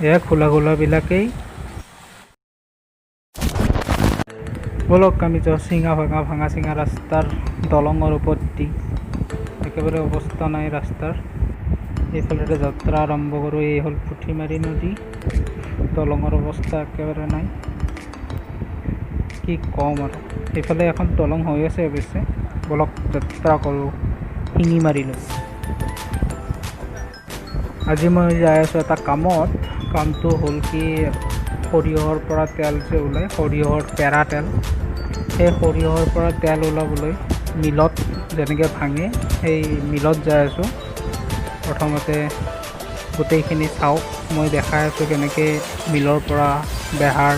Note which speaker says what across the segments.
Speaker 1: এয়া খোলাবিলাকেই বলক আমি যাওঁ ভাঙা চিঙা ৰাস্তাৰ দলঙৰ ওপৰত দি একেবাৰে অৱস্থা নাই ৰাস্তাৰ। এইফালে যাত্ৰা আৰম্ভ কৰোঁ। এই হ'ল পুঠিমাৰী নদী, দলঙৰ অৱস্থা একেবাৰে নাই, কি ক'ম আৰু। সেইফালে এখন দলং হৈ আছে অৱশ্যে। বলক যাত্ৰা কৰোঁ শিঙিমাৰীলৈ। আজি মই যাই আছোঁ এটা কামত। কামটো হ'ল কি, সৰিয়হৰ পৰা তেল যে ওলায়, সৰিয়হৰ পেৰা তেল, সেই সৰিয়হৰ পৰা তেল ওলাবলৈ মিলত যেনেকৈ ভাঙে সেই মিলত যাই আছোঁ। প্ৰথমতে গোটেইখিনি চাওক, মই দেখাই আছোঁ কেনেকৈ মিলৰ পৰা বেহাৰ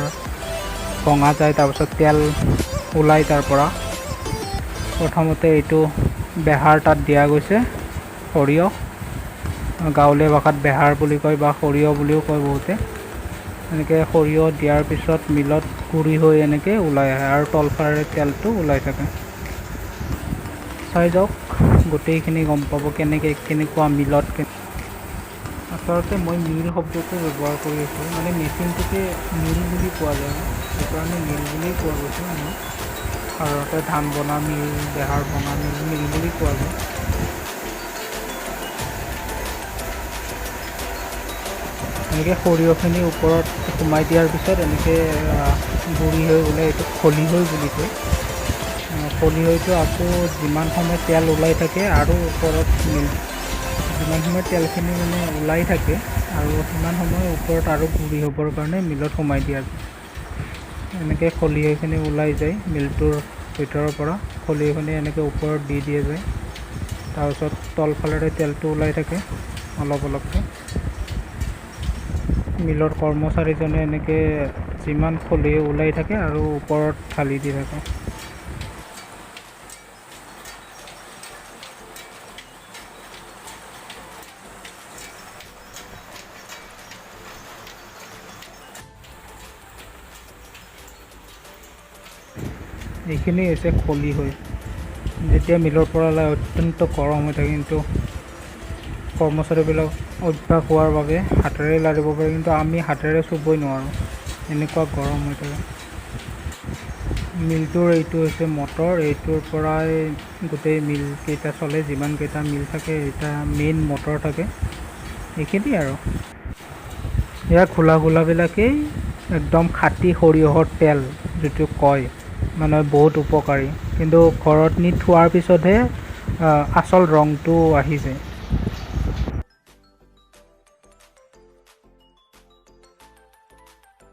Speaker 1: ভঙা যায়, তাৰপিছত তেল ওলায় তাৰ পৰা। প্ৰথমতে এইটো বেহাৰ তাত দিয়া গৈছে, সৰিয়হ, গাঁৱলীয়া ভাষাত বেহাৰ বুলি কয় বা সৰিয়হ বুলিও কয় বহুতে। এনেকৈ সৰিয়হ দিয়াৰ পিছত মিলত গুড়ি হৈ এনেকৈ ওলাই আহে আৰু তলফালেৰে তেলটো ওলাই থাকে। চাই যাওক, গোটেইখিনি গম পাব কেনেকুৱা মিলত। আচলতে মই মিল শব্দটো ব্যৱহাৰ কৰি আছোঁ, মানে মেচিনটোকে মিল বুলি কোৱা যায়, সেইকাৰণে মিল বুলি কোৱা গৈছে। সাধাৰণতে ধান বনা মিল, বেহাৰ ভঙা মিল বুলি কোৱা যায়। এনেকৈ সৰিয়হখিনি ওপৰত সোমাই দিয়াৰ পিছত এনেকৈ গুড়ি হৈ ওলাই, এইটো খলি হৈ বুলি কয়। খলি হয়তো আকৌ যিমান সময় তেল ওলাই থাকে আৰু ওপৰত যিমান সময় তেলখিনি মানে ওলাই থাকে আৰু সিমান সময় ওপৰত আৰু গুড়ি হ'বৰ কাৰণে মিলত সোমাই দিয়া যায়। এনেকৈ খলিহৈখিনি ওলাই যায় মিলটোৰ ভিতৰৰ পৰা, খলিহৈখিনি এনেকৈ ওপৰত দি দিয়া যায়। তাৰপিছত তলফালেৰে তেলটো ওলাই থাকে অলপ অলপকৈ। মিলৰ কৰ্মচাৰীজনে এনেকৈ যিমান খলিহৈ ওলাই থাকে আৰু ওপৰত ঢালি দি থাকে। এইখিনি হৈছে খলিহৈ। যেতিয়া মিলৰ পৰা ওলাই অত্যন্ত গৰম হৈ থাকে, কিন্তু কৰ্মচাৰীবিলাক অভ্যাস হোৱাৰ বাবে হাতেৰে লাৰিব পাৰে, কিন্তু আমি হাতেৰে চুবই নোৱাৰোঁ, এনেকুৱা গৰম হৈ থাকে। মিলটোৰ এইটো হৈছে মটৰ, এইটোৰ পৰাই গোটেই মিলকেইটা চলে, যিমানকেইটা মিল থাকে এটা মেইন মটৰ থাকে। এইখিনি আৰু এয়া খোলাবিলাকেই একদম খাটি সৰিয়হৰ তেল যিটো কয়, মানে বহুত উপকাৰী, কিন্তু ঘৰত নি থোৱাৰ পিছতহে আচল ৰংটো আহি যায়।